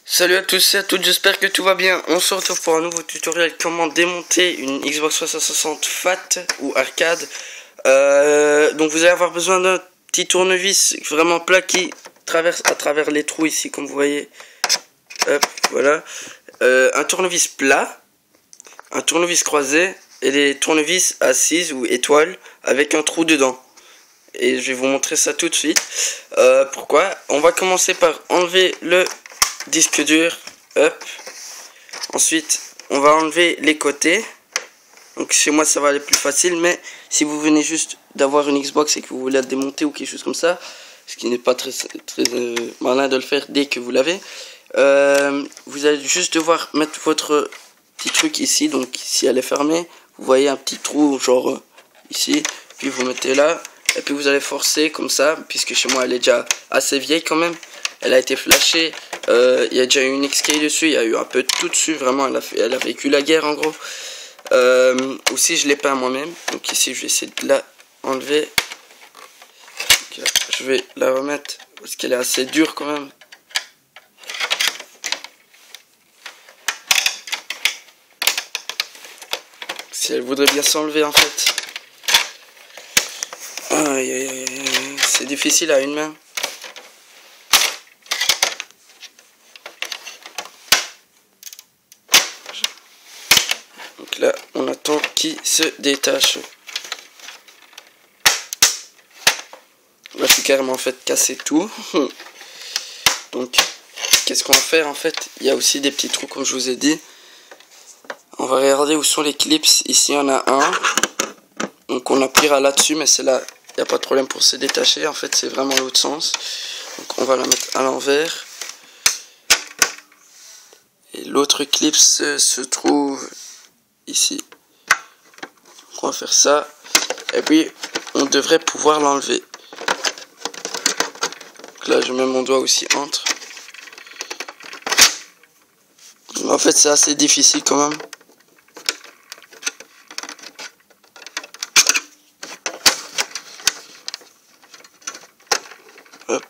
Salut à tous et à toutes, j'espère que tout va bien. On se retrouve pour un nouveau tutoriel comment démonter une Xbox 360 FAT ou arcade. Donc vous allez avoir besoin d'un petit tournevis vraiment plat qui traverse à travers les trous ici comme vous voyez. Hop, voilà. Un tournevis plat, un tournevis croisé et des tournevis assises ou étoiles avec un trou dedans. Et je vais vous montrer ça tout de suite. Pourquoi? On va commencer par enlever le disque dur, hop. Ensuite, on va enlever les côtés. Donc chez moi, ça va aller plus facile. Mais si vous venez juste d'avoir une Xbox et que vous voulez la démonter ou quelque chose comme ça, ce qui n'est pas très malin de le faire dès que vous l'avez, vous allez juste devoir mettre votre petit truc ici. Donc ici, elle est fermée. Vous voyez un petit trou, genre ici. Puis vous mettez là. Et puis vous allez forcer comme ça, puisque chez moi, elle est déjà assez vieille quand même. Elle a été flashée, il y a déjà eu une XK dessus, il y a eu un peu de tout dessus, vraiment, elle a vécu la guerre en gros. Aussi, je l'ai peint moi-même, donc ici, je vais essayer de la enlever. Donc, là, je vais la remettre, parce qu'elle est assez dure quand même. Si elle voudrait bien s'enlever en fait. Aïe, aïe, aïe, aïe. C'est difficile à une main. Donc là, on attend qu'il se détache. Là, je suis carrément en fait cassé tout. Donc, qu'est-ce qu'on va faire en fait? Il y a aussi des petits trous comme je vous ai dit. On va regarder où sont les clips. Ici, il y en a un. Donc, on appuiera là-dessus, mais c'est là. Il n'y a pas de problème pour se détacher. En fait, c'est vraiment l'autre sens. Donc, on va la mettre à l'envers. Et l'autre clip se trouve ici. Donc on va faire ça. Et puis, on devrait pouvoir l'enlever. Là, je mets mon doigt aussi entre. En fait, c'est assez difficile quand même. Hop.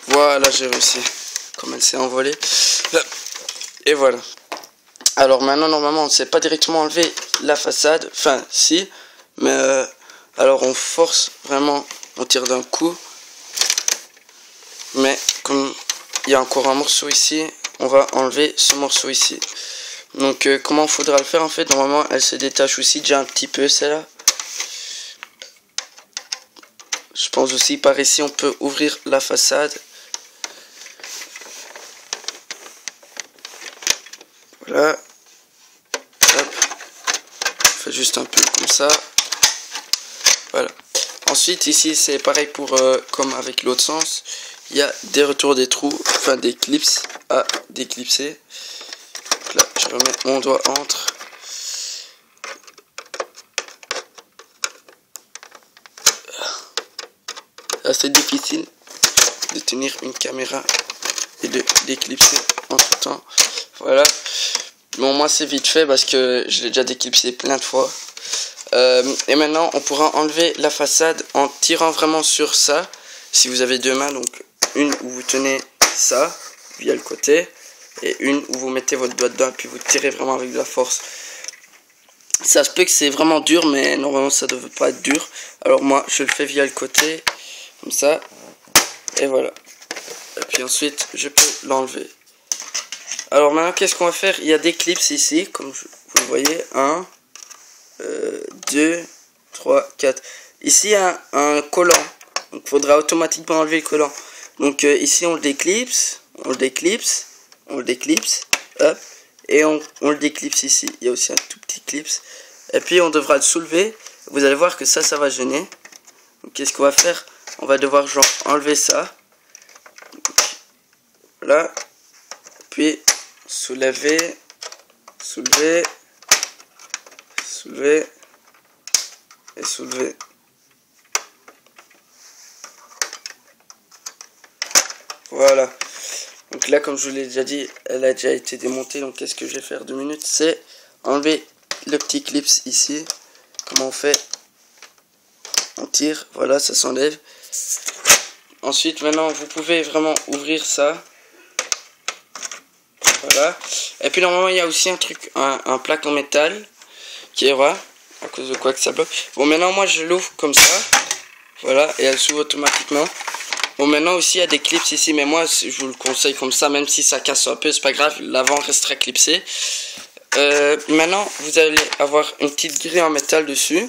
Voilà, j'ai réussi. Comme elle s'est envolée. Là. Et voilà. Alors maintenant, normalement, on ne sait pas directement enlever la façade. Enfin, si. Mais alors, on force vraiment. On tire d'un coup. Mais comme il y a encore un morceau ici, on va enlever ce morceau ici. Donc, comment il faudra le faire en fait? Normalement, elle se détache aussi déjà un petit peu, celle-là. Je pense aussi par ici, on peut ouvrir la façade. Voilà. Hop. Faites juste un peu comme ça. Voilà. Ensuite, ici, c'est pareil pour comme avec l'autre sens. Il y a des retours des trous, enfin des clips à déclipser. Donc là, je remets mon doigt entre. C'est assez difficile de tenir une caméra et de déclipser entre temps. Voilà. Bon, moi c'est vite fait parce que je l'ai déjà déclipsé plein de fois. Et maintenant on pourra enlever la façade en tirant vraiment sur ça. Si vous avez deux mains, donc une où vous tenez ça via le côté et une où vous mettez votre doigt dedans et puis vous tirez vraiment avec de la force. Ça se peut que c'est vraiment dur, mais normalement ça ne devrait pas être dur. Alors moi je le fais via le côté comme ça et voilà. Et puis ensuite je peux l'enlever. Alors maintenant, qu'est-ce qu'on va faire? Il y a des clips ici, comme vous le voyez. 1, 2, 3, 4. Ici, il y a un collant. Donc, il faudra automatiquement enlever le collant. Donc, ici, on le déclipse. On le déclipse. On le déclipse. Hop. Et on le déclipse ici. Il y a aussi un tout petit clip. Et puis, on devra le soulever. Vous allez voir que ça va gêner. Donc, qu'est-ce qu'on va faire? On va devoir genre enlever ça. Voilà. Puis soulever, soulever, soulever et soulever. Voilà. Donc là, comme je vous l'ai déjà dit, elle a déjà été démontée. Donc qu'est-ce que je vais faire 2 minutes? C'est enlever le petit clip ici. Comment on fait? On tire, voilà, ça s'enlève. ensuite maintenant vous pouvez vraiment ouvrir ça. Voilà. Et puis normalement il y a aussi un truc, un plaque en métal qui est rare, à cause de quoi que ça bloque. Bon maintenant moi je l'ouvre comme ça. Voilà, et elle s'ouvre automatiquement. Bon maintenant aussi il y a des clips ici, mais moi je vous le conseille comme ça, même si ça casse un peu, c'est pas grave, l'avant restera clipsé. Maintenant vous allez avoir une petite grille en métal dessus.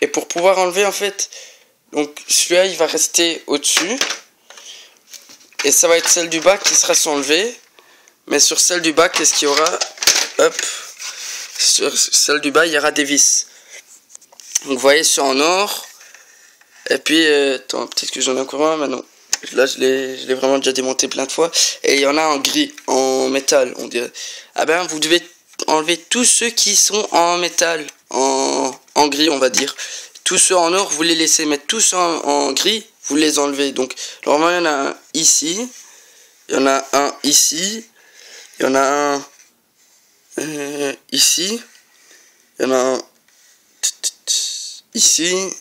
Et pour pouvoir enlever en fait, donc celui-là il va rester au-dessus. Et ça va être celle du bas qui sera enlevée. Mais sur celle du bas, qu'est-ce qu'il y aura? Hop. Sur celle du bas, il y aura des vis. Donc vous voyez, c'est en or. Et puis, attends, peut-être que j'en ai encore un, mais non. Là, je l'ai vraiment déjà démonté plein de fois. Et il y en a en gris, en métal, on dirait. Ah ben, vous devez enlever tous ceux qui sont en métal, en gris, on va dire. Tous ceux en or, vous les laissez, mais tous ceux en gris, vous les enlevez. Donc, normalement, il y en a un ici. Il y en a un ici. Il y en a un ici. Il y en a un ici.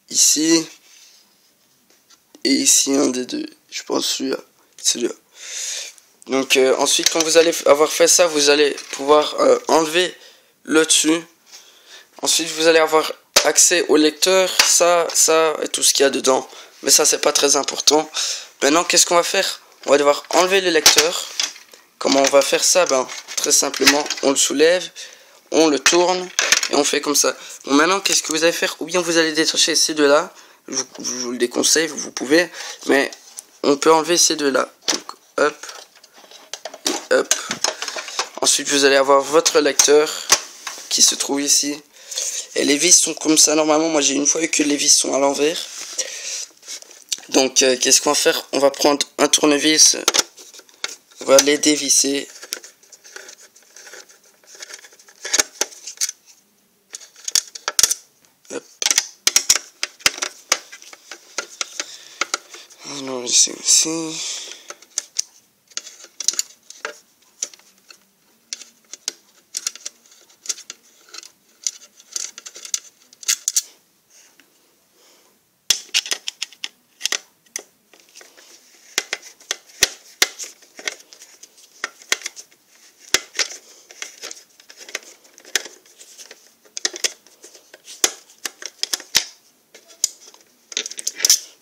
Ici. Et ici, un des deux. Je pense celui-là. Celui-là. Donc, ensuite, quand vous allez avoir fait ça, vous allez pouvoir enlever le dessus. Ensuite, vous allez avoir accès au lecteur, ça et tout ce qu'il y a dedans. Mais ça, c'est pas très important. Maintenant, qu'est-ce qu'on va faire? On va devoir enlever le lecteur. Comment on va faire ça? Ben, très simplement, on le soulève, on le tourne et on fait comme ça. Bon, maintenant, qu'est-ce que vous allez faire? Ou bien vous allez détacher ces deux-là. Je vous le déconseille, vous pouvez. Mais on peut enlever ces deux-là. Donc, hop. Et hop. Ensuite, vous allez avoir votre lecteur qui se trouve ici. Et les vis sont comme ça normalement. Moi j'ai une fois eu que les vis sont à l'envers. Donc qu'est-ce qu'on va faire? On va prendre un tournevis. On va les dévisser. Hop. Alors ici aussi.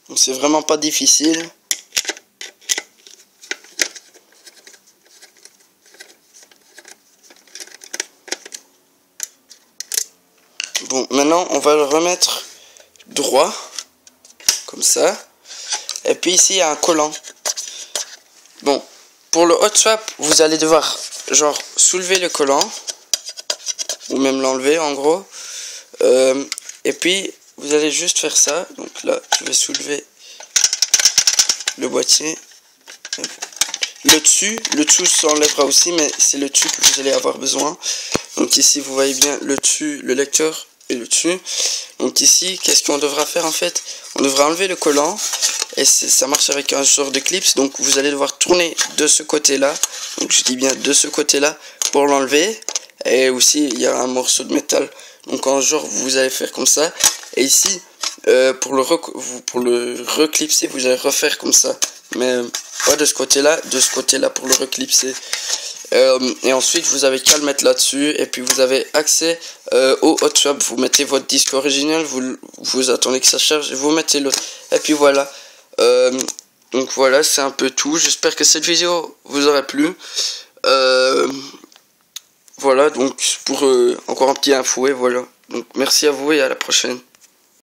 Donc c'est vraiment pas difficile. Bon, maintenant on va le remettre droit, comme ça. Et puis ici il y a un collant. Bon, pour le hot swap, vous allez devoir genre soulever le collant, ou même l'enlever en gros. Et puis vous allez juste faire ça. Donc là, je vais soulever le boîtier. Le dessus s'enlèvera aussi, mais c'est le dessus que vous allez avoir besoin. Donc ici, vous voyez bien le dessus, le lecteur et le dessus. Donc ici, qu'est-ce qu'on devra faire en fait? On devra enlever le collant. Et ça marche avec un genre de clips. Donc vous allez devoir tourner de ce côté-là. Donc je dis bien de ce côté-là pour l'enlever. Et aussi, il y a un morceau de métal. Donc en genre, vous allez faire comme ça. Et ici, pour le reclipser, vous allez refaire comme ça. Mais pas de ce côté-là pour le reclipser. Et ensuite, vous avez qu'à le mettre là-dessus. Et puis, vous avez accès au hot swap. Vous mettez votre disque original, vous attendez que ça charge et vous mettez l'autre. Et puis voilà. Donc voilà, c'est un peu tout. J'espère que cette vidéo vous aura plu. Voilà, donc pour encore un petit info et voilà. Donc merci à vous et à la prochaine.